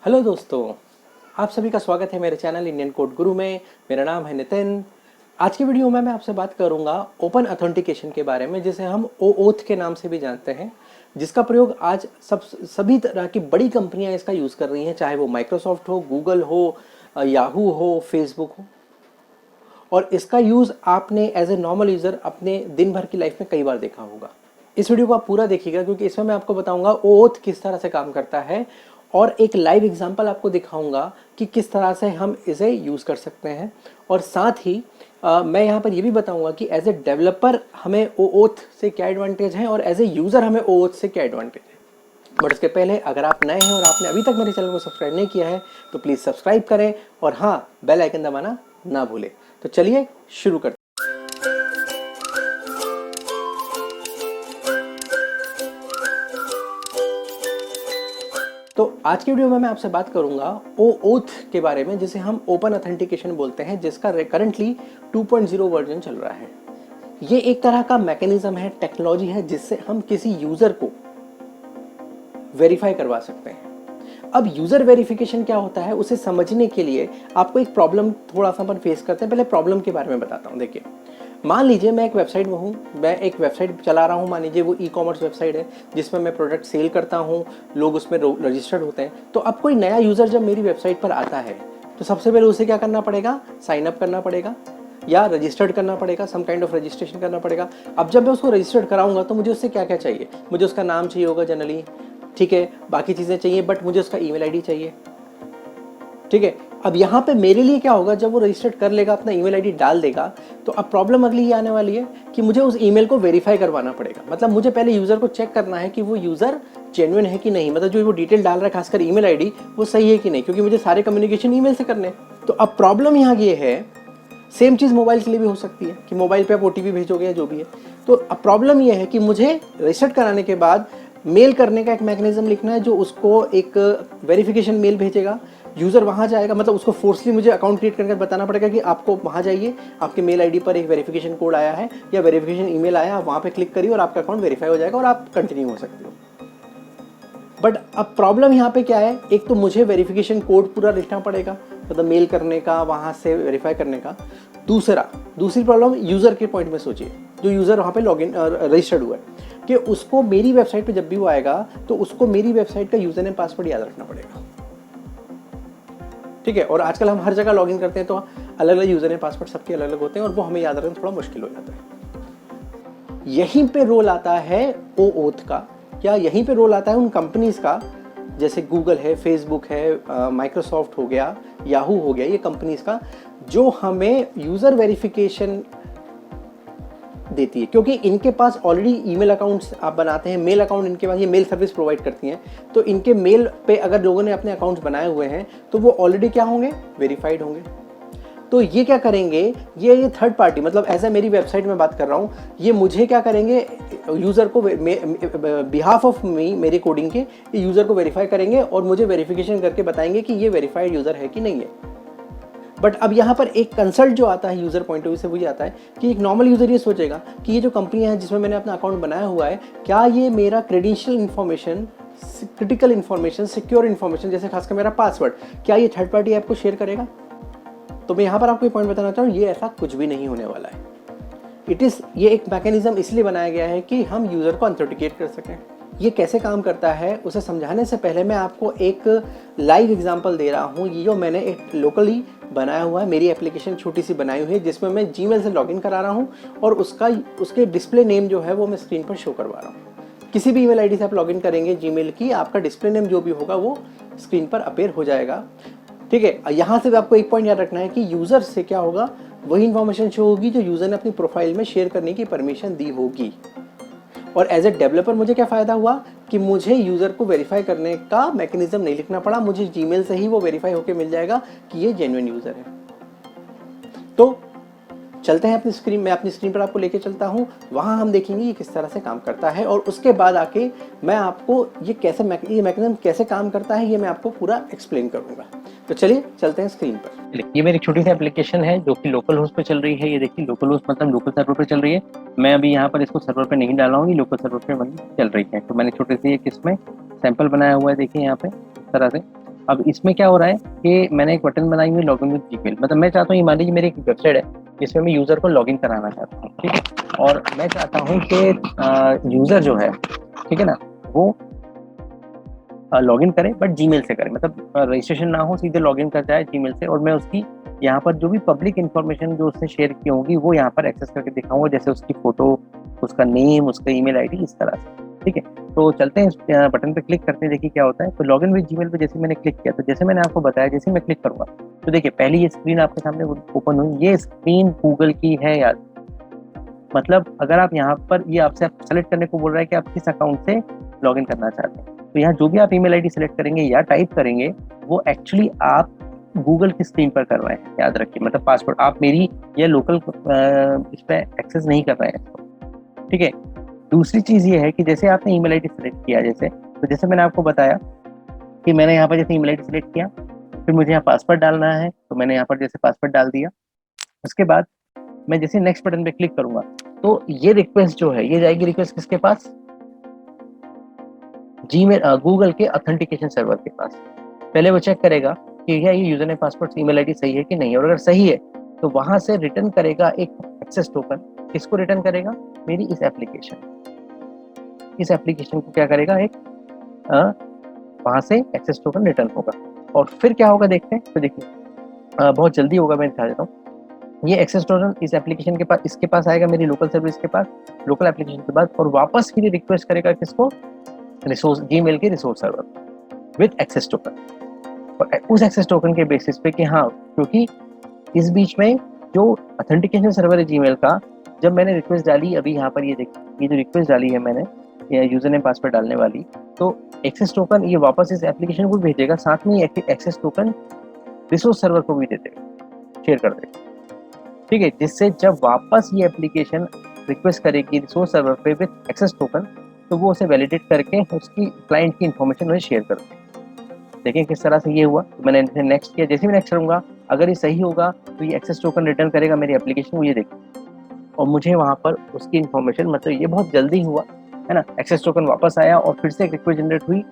Hello दोस्तों, आप सभी का स्वागत है मेरे चैनल इंडियन कोड गुरु में। मेरा नाम है नितिन। आज की वीडियो में मैं आपसे बात करूंगा ओपन ऑथेंटिकेशन के बारे में, जिसे हम ओथ के नाम से भी जानते हैं, जिसका प्रयोग आज सभी तरह की बड़ी कंपनियां इसका यूज़ कर रही हैं, चाहे वो माइक्रोसॉफ्ट हो, गूगल हो, याहू हो, फेसबुक हो। और इसका यूज़ आपने एज ए नॉर्मल यूज़र अपने दिन भर की लाइफ में कई बार देखा होगा। इस वीडियो को आप पूरा देखिएगा क्योंकि इसमें मैं आपको बताऊंगा ओथ किस तरह से काम करता है और एक लाइव एग्जांपल आपको दिखाऊंगा कि किस तरह से हम इसे यूज़ कर सकते हैं। और साथ ही मैं यहाँ पर ये भी बताऊंगा कि एज ए डेवलपर हमें ओथ से क्या एडवांटेज है और एज ए यूज़र हमें ओथ से क्या एडवांटेज है। बट उसके पहले अगर आप नए हैं और आपने अभी तक मेरे चैनल को सब्सक्राइब नहीं किया है तो प्लीज़ सब्सक्राइब करें और हाँ, बेल आइकन दबाना ना भूलें। तो चलिए शुरू करते हैं। तो आज की वीडियो में मैं आपसे बात करूंगा ओथ के बारे में, जिसे हम ओपन ऑथेंटिकेशन बोलते हैं, जिसका करंटली 2.0 वर्जन चल रहा है। ये एक तरह का मैकेनिज्म है, टेक्नोलॉजी है, जिससे हम किसी यूजर को वेरीफाई करवा सकते हैं। अब यूजर वेरिफिकेशन क्या होता है उसे समझने के लिए आपको एक प्रॉब्लम थोड़ा सा अपन फेस करते हैं। पहले प्रॉब्लम के बारे में बताता हूँ। देखिए, मान लीजिए मैं एक वेबसाइट में हूँ, मैं एक वेबसाइट चला रहा हूँ, मान लीजिए वो ई कॉमर्स वेबसाइट है जिसमें मैं प्रोडक्ट सेल करता हूँ, लोग उसमें रजिस्टर्ड होते हैं। तो अब कोई नया यूज़र जब मेरी वेबसाइट पर आता है तो सबसे पहले उसे क्या करना पड़ेगा, साइन अप करना पड़ेगा या रजिस्टर्ड करना पड़ेगा, सम काइंड ऑफ रजिस्ट्रेशन करना पड़ेगा। अब जब मैं उसको रजिस्टर्ड कराऊंगा तो मुझे उससे क्या क्या चाहिए, मुझे उसका नाम चाहिए होगा जनरली, ठीक है, बाकी चीज़ें चाहिए, बट मुझे उसका ईमेल आईडी चाहिए, ठीक है। अब यहाँ पे मेरे लिए क्या होगा, जब वो रजिस्टर्ड कर लेगा, अपना ईमेल आईडी डाल देगा, तो अब प्रॉब्लम अगली ये आने वाली है कि मुझे उस ईमेल को वेरीफाई करवाना पड़ेगा। मतलब मुझे पहले यूज़र को चेक करना है कि वो यूज़र जेन्युइन है कि नहीं, मतलब जो वो डिटेल डाल रहा है, खासकर ईमेल आईडी, वो सही है कि नहीं, क्योंकि मुझे सारे कम्युनिकेशन ईमेल से करने हैं। तो अब प्रॉब्लम यहाँ ये है, सेम चीज़ मोबाइल के लिए भी हो सकती है कि मोबाइल पे आप ओटीपी भेजोगे या जो भी है। तो अब प्रॉब्लम यह है कि मुझे रजिस्टर्ड कराने के बाद मेल करने का एक मैकेनिज्म लिखना है, जो उसको एक वेरिफिकेशन मेल भेजेगा, यूज़र वहाँ जाएगा, मतलब उसको फोर्सली मुझे अकाउंट क्रिएट करके बताना पड़ेगा कि आपको वहाँ जाइए, आपके मेल आईडी पर एक वेरिफिकेशन कोड आया है या वेरिफिकेशन ईमेल आया है, आप वहाँ पे क्लिक करिए और आपका अकाउंट वेरीफाई हो जाएगा और आप कंटिन्यू हो सकते हो। बट अब प्रॉब्लम यहाँ पे क्या है, एक तो मुझे वेरिफिकेशन कोड पूरा लिखना पड़ेगा, मतलब मेल करने का, वहाँ से वेरीफाई करने का। दूसरी प्रॉब्लम यूज़र के पॉइंट में सोचिए, जो यूज़र वहाँ पे लॉगिन रजिस्टर्ड हुआ है, कि उसको मेरी वेबसाइट पे जब भी वो आएगा तो उसको मेरी वेबसाइट का यूज़र नेम पासवर्ड याद रखना पड़ेगा, ठीक है। और आजकल हम हर जगह लॉगिन करते हैं तो अलग अलग यूज़र नेम पासवर्ड सबके अलग अलग होते हैं और वो हमें याद रखना थोड़ा मुश्किल हो जाता है। यहीं पे रोल आता है ओथ का, या यहीं पे रोल आता है उन कंपनीज का, जैसे गूगल है, फेसबुक है, माइक्रोसॉफ्ट हो गया, याहू हो गया, ये कंपनीज का, जो हमें यूज़र वेरिफिकेशन देती है, क्योंकि इनके पास ऑलरेडी ईमेल अकाउंट्स आप बनाते हैं, मेल अकाउंट इनके पास, ये मेल सर्विस प्रोवाइड करती हैं, तो इनके मेल पे अगर लोगों ने अपने अकाउंट्स बनाए हुए हैं तो वो ऑलरेडी क्या होंगे, वेरीफाइड होंगे। तो ये क्या करेंगे, ये थर्ड पार्टी, मतलब ऐसा मेरी वेबसाइट में बात कर रहा हूँ, ये मुझे क्या करेंगे, यूज़र को बिहाफ ऑफ मी, मेरे कोडिंग के यूज़र को वेरीफाई करेंगे और मुझे वेरिफिकेशन करके बताएंगे कि ये वेरीफाइड यूज़र है कि नहीं है। बट अब यहाँ पर एक कंसल्ट जो आता है यूज़र पॉइंट ऑफ व्यू से, वो ये आता है कि एक नॉर्मल यूज़र ये सोचेगा कि ये जो कंपनियाँ हैं जिसमें मैंने अपना अकाउंट बनाया हुआ है, क्या ये मेरा credential information, critical information, secure information, जैसे खासकर मेरा पासवर्ड, क्या ये थर्ड पार्टी ऐप को शेयर करेगा? तो मैं यहाँ पर आपको एक पॉइंट बताना चाहूँ, ये ऐसा कुछ भी नहीं होने वाला है। ये एक मैकेनिज्म इसलिए बनाया गया है कि हम यूज़र को ऑथेंटिकेट कर सकें। ये कैसे काम करता है उसे समझाने से पहले मैं आपको एक लाइव एग्जांपल दे रहा हूँ। ये जो मैंने एक लोकली बनाया हुआ है, मेरी एप्लीकेशन छोटी सी बनाई हुई है, जिसमें मैं जीमेल से लॉगिन करा रहा हूँ और उसके डिस्प्ले नेम जो है वो मैं स्क्रीन पर शो करवा रहा हूँ। किसी भी ईमेल आईडी से आप लॉगिन करेंगे जीमेल की, आपका डिस्प्ले नेम जो भी होगा वो स्क्रीन पर अपीयर हो जाएगा, ठीक है। यहाँ से भी आपको एक पॉइंट याद रखना है कि यूज़र से क्या होगा, वही इन्फॉर्मेशन शो होगी जो यूज़र ने अपनी प्रोफाइल में शेयर करने की परमिशन दी होगी। और एज ए डेवलपर मुझे क्या फ़ायदा हुआ कि मुझे यूज़र को वेरीफाई करने का मैकेनिज्म नहीं लिखना पड़ा, मुझे जीमेल से ही वो वेरीफाई होकर मिल जाएगा कि ये जेन्युइन यूज़र है। तो चलते हैं अपनी स्क्रीन में, अपनी स्क्रीन पर आपको लेके चलता हूँ, वहाँ हम देखेंगे ये किस तरह से काम करता है और उसके बाद आके मैं आपको ये मैकेनिज्म कैसे काम करता है ये मैं आपको पूरा एक्सप्लेन करूँगा। तो चलिए चलते हैं स्क्रीन पर। ये मेरी छोटी सी एप्लीकेशन है जो कि लोकल होस्ट पे चल रही है। ये देखिए, लोकल होस्ट मतलब लोकल सर्वर पे चल रही है। मैं अभी यहाँ पर इसको सर्वर पे नहीं डाला हूँ, ये लोकल सर्वर पे मतलब चल रही है। तो मैंने छोटी सी एक इसमें सैंपल बनाया हुआ है, देखिए यहाँ पे इस तरह से। अब इसमें क्या हो रहा है कि मैंने एक बटन बनाई हुई लॉगिन विद जीमेल, मतलब मैं चाहता हूँ, ये मान लीजिए मेरी एक वेबसाइट है जिसमें मैं यूजर को लॉगिन कराना चाहता हूँ, ठीक है, और मैं चाहता हूँ कि यूजर जो है, ठीक है ना, वो लॉगिन करे बट जीमेल से करे, मतलब रजिस्ट्रेशन ना हो, सीधे लॉगिन कर जाए जीमेल से, और मैं उसकी यहाँ पर जो भी पब्लिक इन्फॉर्मेशन जो उसने शेयर की होंगी वो यहाँ पर एक्सेस करके दिखाऊंगा, जैसे उसकी फोटो, उसका नेम, उसका ईमेल आईडी, इस तरह से, ठीक है। तो चलते हैं इस बटन पे क्लिक करते हैं, देखिए क्या होता है। तो लॉगिन विद जीमेल पे जैसे मैंने क्लिक किया, तो जैसे मैंने आपको बताया, जैसे मैं क्लिक करूंगा तो देखिए पहली ये स्क्रीन आपके सामने ओपन हुई, ये स्क्रीन गूगल की है यार, मतलब अगर आप यहाँ पर, ये आपसे सेलेक्ट करने को बोल रहा है कि आप किस अकाउंट से लॉगिन करना चाहते हैं, तो यहाँ जो भी आप ईमेल आईडी सेलेक्ट करेंगे या टाइप करेंगे वो एक्चुअली आप गूगल की स्क्रीन पर कर रहे हैं, याद रखिए, मतलब पासवर्ड आप मेरी या लोकल इस पर एक्सेस नहीं कर रहे हैं, ठीक है। दूसरी चीज ये है कि जैसे आपने ईमेल आईडी सेलेक्ट किया, जैसे तो जैसे मैंने आपको बताया कि मैंने यहाँ पर जैसे ईमेल आईडी सेलेक्ट किया, फिर मुझे यहाँ पासवर्ड डालना है, तो मैंने यहाँ पर जैसे पासवर्ड डाल दिया, उसके बाद मैं जैसे नेक्स्ट बटन पे क्लिक करूंगा तो ये रिक्वेस्ट जो है ये जाएगी रिक्वेस्ट किसके पास, जीमेल गूगल के ऑथेंटिकेशन सर्वर के पास। पहले वो चेक करेगा कि क्या ये user name password email ID सही है कि नहीं, और अगर सही है तो वहां से रिटर्न करेगा एक एक्सेस टोकन। किसको रिटर्न करेगा, मेरी इस एप्लीकेशन को क्या करेगा, एक वहां से एक्सेस टोकन रिटर्न होगा। और फिर क्या होगा देखते हैं, तो देखिए बहुत जल्दी होगा, मैं दिखा देता हूँ। ये एक्सेस टोकन इस एप्लीकेशन के पास, इसके पास आएगा, मेरी लोकल सर्विस के पास, लोकल एप्लीकेशन के बाद, और वापस के लिए रिक्वेस्ट करेगा किसको, रिसोर्स, जीमेल के resource server with access token. और उस एक्सेस टोकन के बेसिस पे कि हाँ, क्योंकि इस बीच में जो ऑथेंटिकेशन सर्वर है जीमेल का, जब मैंने रिक्वेस्ट डाली, अभी यहाँ पर ये देखिए, ये जो रिक्वेस्ट डाली है मैंने यूजर नेम पासवर्ड डालने वाली, तो एक्सेस टोकन ये वापस इस एप्लीकेशन को भेजेगा, साथ में एक्सेस टोकन रिसोर्स सर्वर को भी दे देगा, शेयर कर देगा, ठीक है, जिससे जब वापस ये एप्लीकेशन रिक्वेस्ट करेगी रिसोर्स सर्वर पे विद एक्सेस टोकन, तो वो उसे वैलिडेट करके उसकी क्लाइंट की इन्फॉर्मेशन उन्हें शेयर कर देगी। देखिए किस तरह से ये हुआ। तो मैंने इसे नेक्स्ट किया, जैसे मैं नेक्स्ट करूंगा, अगर ये सही होगा तो ये एक्सेस टोकन रिटर्न करेगा मेरी एप्लीकेशन को, ये देखिए, और मुझे वहाँ पर उसकी इन्फॉर्मेशन, मतलब ये बहुत जल्दी हुआ है ना, एक्सेस टोकन वापस आया और फिर से एक रिक्वेस्ट जनरेट हुई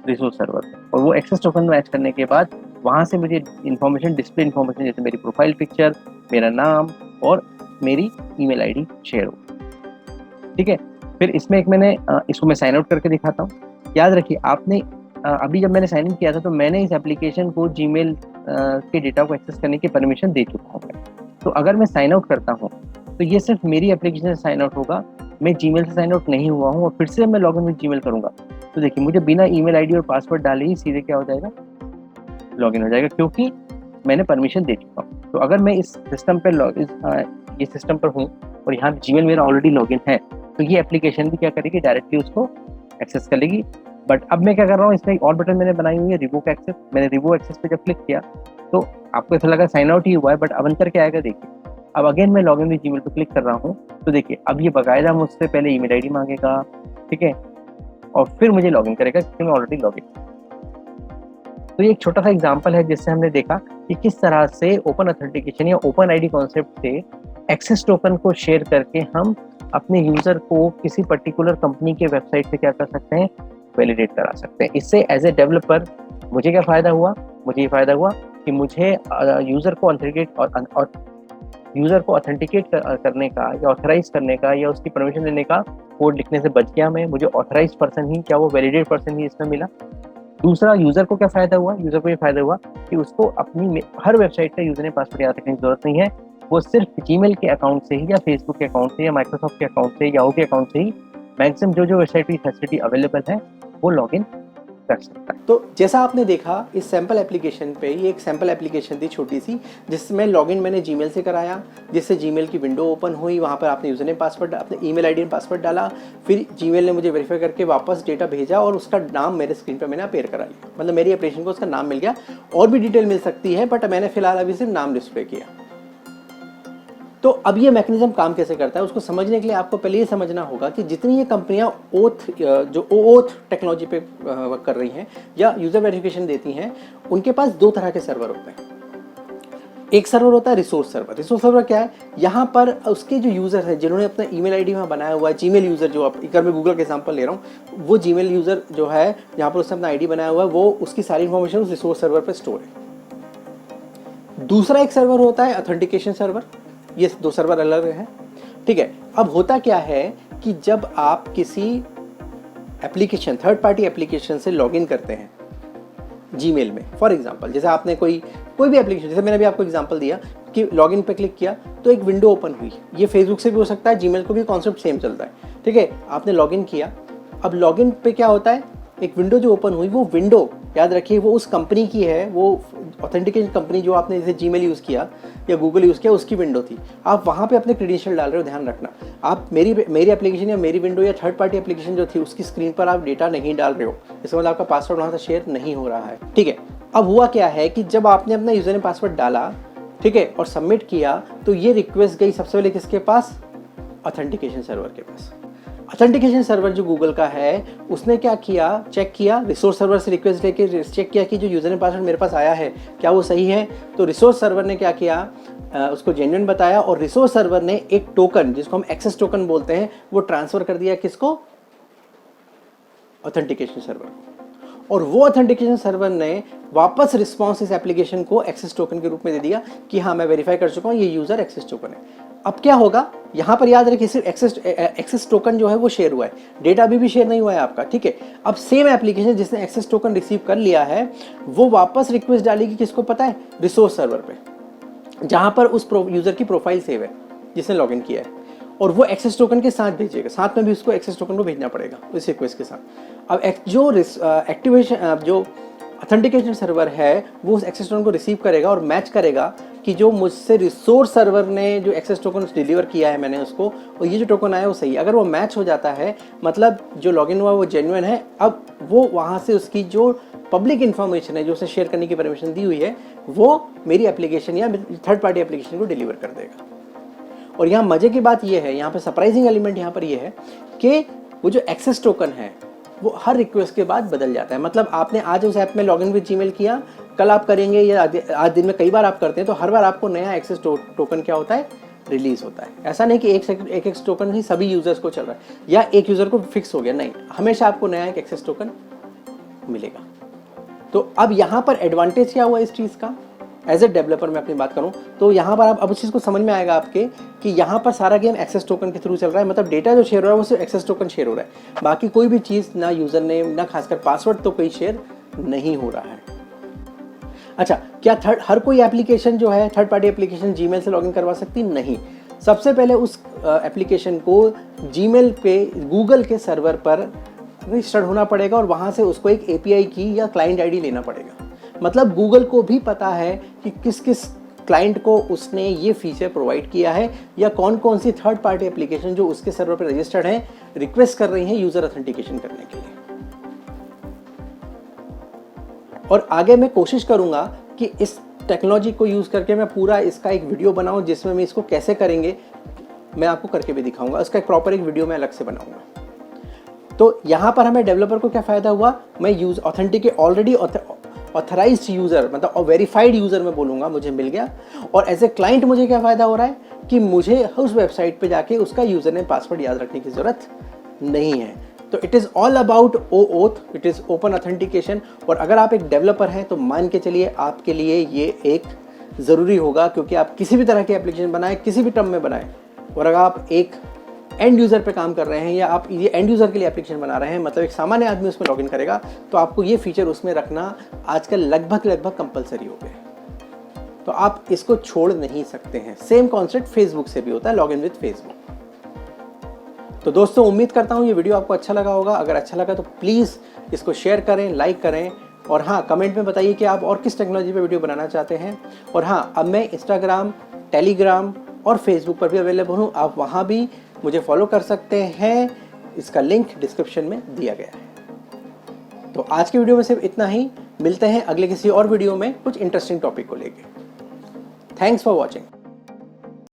रिसोर्स सर्वर पे, और वो एक्सेस टोकन मैच करने के बाद वहाँ से मुझे इन्फॉर्मेशन, डिस्प्ले इन्फॉर्मेशन, जैसे मेरी प्रोफाइल पिक्चर, मेरा नाम और मेरी ईमेल आईडी शेयर हो, ठीक है। फिर इसमें एक मैंने इसको मैं साइन आउट करके दिखाता हूँ। याद रखिए आपने अभी जब मैंने साइन इन किया था तो मैंने इस एप्लीकेशन को जीमेल के डेटा को एक्सेस करने की परमिशन दे चुका हूँ। तो अगर मैं साइन आउट करता हूँ तो ये सिर्फ मेरी एप्लीकेशन से साइन आउट होगा, मैं जीमेल से साइन आउट नहीं हुआ हूँ, और फिर से मैं लॉगिन विद जीमेल करूंगा तो देखिए मुझे बिना ईमेल आईडी और पासवर्ड डाले ही सीधे क्या हो जाएगा, लॉगिन हो जाएगा, क्योंकि मैंने परमिशन दे चुका हूँ। तो अगर मैं इस सिस्टम पर ये सिस्टम पर हूँ और यहाँ जीमेल मेरा ऑलरेडी लॉगिन है, तो ये एप्लीकेशन भी क्या करेगी, डायरेक्टली उसको एक्सेस कर लेगी। बट अब मैं क्या कर रहा हूँ, इसमें एक और बटन मैंने बनाई हुई है, रिवोक एक्सेस। मैंने रिवोक एक्सेस पे जब क्लिक किया तो आपको ऐसा लगा साइन आउट ही हुआ है, बट अब अंतर क्या आएगा देखिए। अब अगेन मैं लॉगिन विद जीमेल पे क्लिक कर रहा हूँ तो देखिए अब ये बकायदा मुझसे पहले ईमेल आईडी मांगेगा, ठीक है, और फिर मुझे लॉगिन करेगा क्योंकि मैं ऑलरेडी लॉगिन। तो ये एक छोटा सा एग्जांपल है जिससे हमने देखा कि किस तरह से ओपन ऑथेंटिकेशन या ओपन आईडी कॉन्सेप्ट से एक्सेस टोकन को शेयर करके हम अपने यूजर को किसी पर्टिकुलर कंपनी के वेबसाइट पे क्या कर सकते हैं, वैलिडेट करा सकते हैं। इससे एज ए डेवलपर मुझे क्या फायदा हुआ, मुझे ये फायदा हुआ कि मुझे यूजर को ऑथेंटिकेट करने का या ऑथराइज करने का या उसकी परमिशन देने का कोड लिखने से बच गया मैं, मुझे ऑथराइज पर्सन ही, क्या वो वैलिडेट पर्सन ही इसमें मिला। दूसरा, यूजर को क्या फायदा हुआ, यूजर को ये फायदा हुआ कि उसको अपनी हर वेबसाइट का यूजर नेम पासवर्ड याद रखने की जरूरत नहीं है, वो सिर्फ जीमेल के अकाउंट से ही या फेसबुक के अकाउंट से या माइक्रोसॉफ्ट के अकाउंट से, याहू के अकाउंट से ही मैक्सिमम जो वेबसाइट की फैसिलिटी अवेलेबल है वो लॉगिन कर सकता है। तो जैसा आपने देखा इस सैम्पल एप्लीकेशन पे, ये एक सैम्पल एप्लीकेशन थी छोटी सी, जिसमें लॉगिन मैंने जीमेल से कराया, जिससे जीमेल की विंडो ओपन हुई, वहाँ पर आपने यूजर नेम पासवर्ड, अपने ईमेल आईडी में पासवर्ड डाला, फिर जीमेल ने मुझे वेरीफाई करके वापस डेटा भेजा और उसका नाम मेरे स्क्रीन पर मैंने अपेयर करा लिया, मतलब मेरी एप्लीकेशन को उसका नाम मिल गया। और भी डिटेल मिल सकती है बट मैंने फिलहाल अभी सिर्फ नाम डिस्प्ले किया। तो अब ये मैकेनिज्म काम कैसे करता है उसको समझने के लिए आपको पहले ये समझना होगा कि जितनी ये कंपनियां ओथ टेक्नोलॉजी पे वर्क कर रही हैं या यूज़र वेरिफिकेशन देती हैं, उनके पास दो तरह के सर्वर होते हैं। एक सर्वर होता है रिसोर्स सर्वर। रिसोर्स सर्वर क्या है, यहाँ पर उसके जो यूज़र हैं जिन्होंने अपना ईमेल आईडी वहाँ बनाया हुआ है, जीमेल यूज़र जो, आप अगर मैं गूगल का एग्जांपल ले रहा हूँ, वो जीमेल यूज़र जो है जहाँ पर उसने अपना आईडी बनाया हुआ है, वो उसकी सारी इन्फॉर्मेशन उस रिसोर्स सर्वर पर स्टोर है। दूसरा एक सर्वर होता है ऑथेंटिकेशन सर्वर, ये दो सर्वर अलग हैं, ठीक है। अब होता क्या है कि जब आप किसी एप्लीकेशन, थर्ड पार्टी एप्लीकेशन से लॉगिन करते हैं जीमेल में, फॉर एग्जांपल जैसे आपने कोई भी एप्लीकेशन, जैसे मैंने अभी आपको एग्जांपल दिया कि लॉगिन पे क्लिक किया तो एक विंडो ओपन हुई, ये फेसबुक से भी हो सकता है, जीमेल को भी कॉन्सेप्ट सेम चलता है, ठीक है। आपने लॉगिन किया, अब लॉगिन पे क्या होता है, एक विंडो जो ओपन हुई, वो विंडो याद रखिए वो उस कंपनी की है, वो ऑथेंटिकेशन कंपनी जो आपने जैसे जीमेल यूज़ किया या गूगल यूज़ किया उसकी विंडो थी। आप वहाँ पे अपने क्रेडेंशियल डाल रहे हो, ध्यान रखना। आप मेरी एप्लीकेशन या मेरी विंडो या थर्ड पार्टी एप्लीकेशन जो थी उसकी स्क्रीन पर आप डेटा नहीं डाल रहे हो, इसका मतलब आपका पासवर्ड वहाँ से शेयर नहीं हो रहा है, ठीक है। अब हुआ क्या है कि जब आपने अपना यूज़र नेम पासवर्ड डाला, ठीक है, और सबमिट किया, तो ये रिक्वेस्ट गई सबसे पहले किसके पास, ऑथेंटिकेशन सर्वर के पास। ऑथेंटिकेशन सर्वर जो गूगल का है, उसने क्या किया, चेक किया, रिसोर्स सर्वर से रिक्वेस्ट लेके चेक किया कि जो यूज़र नेम पासवर्ड मेरे पास आया है क्या वो सही है। तो रिसोर्स सर्वर ने क्या किया, उसको जेन्युइन बताया, और रिसोर्स सर्वर ने एक टोकन जिसको हम एक्सेस टोकन बोलते हैं वो ट्रांसफ़र कर दिया किसको, ऑथेंटिकेशन सर्वर को। और वो ऑथेंटिकेशन सर्वर ने वापस रिस्पॉन्स इस एप्लीकेशन को एक्सेस टोकन के रूप में दे दिया कि हाँ मैं वेरीफाई कर चुका हूँ, ये यूज़र एक्सेस टोकन है। अब क्या होगा, यहाँ पर याद रखिए सिर्फ एक्सेस टोकन जो है वो शेयर हुआ है, डेटा अभी भी शेयर नहीं हुआ है आपका, ठीक है। अब सेम एप्लीकेशन जिसने एक्सेस टोकन रिसीव कर लिया है वो वापस रिक्वेस्ट डालेगी किसको पता है, रिसोर्स सर्वर पे, जहाँ पर उस यूज़र की प्रोफाइल सेव है जिसने लॉगिन किया है, और वो एक्सेस टोकन के साथ भेजेगा, साथ में भी उसको एक्सेस टोकन को भेजना पड़ेगा इस रिक्वेस्ट के साथ। अब जो एक्टिवेशन जो ऑथेंटिकेशन सर्वर है वो उस एक्सेस टोकन को रिसीव करेगा और मैच करेगा कि जो मुझसे रिसोर्स सर्वर ने जो एक्सेस टोकन डिलीवर किया है मैंने उसको, और ये जो टोकन आया वो सही है। अगर वो मैच हो जाता है मतलब जो लॉगिन हुआ वो जेन्युइन है, अब वो वहाँ से उसकी जो पब्लिक इन्फॉर्मेशन है जो उसे शेयर करने की परमिशन दी हुई है वो मेरी एप्लीकेशन या थर्ड पार्टी एप्लीकेशन को डिलीवर कर देगा। और यहाँ मजे की बात ये है, यहाँ पे सरप्राइजिंग एलिमेंट यहाँ पर ये है कि वो जो एक्सेस टोकन है वो हर रिक्वेस्ट के बाद बदल जाता है। मतलब आपने आज उस ऐप में लॉगिन विद जीमेल किया, कल आप करेंगे या आज दिन में कई बार आप करते हैं, तो हर बार आपको नया एक्सेस टोकन क्या होता है, रिलीज होता है। ऐसा नहीं कि एक टोकन ही सभी यूजर्स को चल रहा है या एक यूजर को फिक्स हो गया, नहीं, हमेशा आपको नया एक एक्सेस टोकन मिलेगा। तो अब यहाँ पर एडवांटेज क्या हुआ इस चीज़ का, एज ए डेवलपर मैं अपनी बात करूं तो यहाँ पर आप अब उस चीज़ को समझ में आएगा आपके कि यहाँ पर सारा गेम एक्सेस टोकन के थ्रू चल रहा है। मतलब डेटा जो शेयर हो रहा है वो सिर्फ एक्सेस टोकन शेयर हो रहा है, बाकी कोई भी चीज़, ना यूज़र नेम, ना खासकर पासवर्ड तो कोई शेयर नहीं हो रहा है। अच्छा, क्या हर कोई एप्लीकेशन जो है थर्ड पार्टी एप्लीकेशन जीमेल से लॉगिन करवा सकती? नहीं। सबसे पहले उस एप्लीकेशन को जीमेल पे गूगल के सर्वर पर रजिस्टर्ड होना पड़ेगा और वहाँ से उसको एक API की या क्लाइंट ID लेना पड़ेगा। मतलब गूगल को भी पता है कि किस किस क्लाइंट को उसने ये फीचर प्रोवाइड किया है या कौन कौन सी थर्ड पार्टी एप्लीकेशन जो उसके सर्वर पर रजिस्टर्ड हैं रिक्वेस्ट कर रही हैं यूज़र ऑथेंटिकेशन करने के लिए। और आगे मैं कोशिश करूंगा कि इस टेक्नोलॉजी को यूज़ करके मैं पूरा इसका एक वीडियो बनाऊं जिसमें मैं इसको कैसे करेंगे मैं आपको करके भी दिखाऊंगा। इसका एक प्रॉपर एक वीडियो मैं अलग से बनाऊंगा। तो यहाँ पर हमें डेवलपर को क्या फ़ायदा हुआ, मैं ऑलरेडी ऑथराइज्ड यूज़र मतलब वेरीफाइड यूज़र मैं बोलूँगा मुझे मिल गया। और एज ए क्लाइंट मुझे क्या फ़ायदा हो रहा है कि मुझे उस वेबसाइट पे जाके उसका यूज़र नेम पासवर्ड याद रखने की ज़रूरत नहीं है। तो it is all about OAuth, it is open authentication. और अगर आप एक डेवलपर हैं तो मान के चलिए आपके लिए ये एक ज़रूरी होगा, क्योंकि आप किसी भी तरह की एप्लीकेशन बनाएं, किसी भी टर्म में बनाएं, और अगर आप एक एंड यूज़र पे काम कर रहे हैं या आप ये एंड यूज़र के लिए एप्लीकेशन बना रहे हैं, मतलब एक सामान्य आदमी उसमें लॉगिन करेगा, तो आपको ये फीचर उसमें रखना आजकल लगभग कंपलसरी हो गया। तो आप इसको छोड़ नहीं सकते हैं। सेम कॉन्सेप्ट फेसबुक से भी होता है, लॉगिन विद फेसबुक। तो दोस्तों उम्मीद करता हूँ ये वीडियो आपको अच्छा लगा होगा। अगर अच्छा लगा तो प्लीज़ इसको शेयर करें, लाइक करें, और हाँ कमेंट में बताइए कि आप और किस टेक्नोलॉजी पे वीडियो बनाना चाहते हैं। और हाँ, अब मैं इंस्टाग्राम, टेलीग्राम और फेसबुक पर भी अवेलेबल हूँ, आप वहाँ भी मुझे फॉलो कर सकते हैं। इसका लिंक डिस्क्रिप्शन में दिया गया है। तो आज की वीडियो में सिर्फ इतना ही। मिलते हैं अगले किसी और वीडियो में कुछ इंटरेस्टिंग टॉपिक को लेके। Thanks for watching.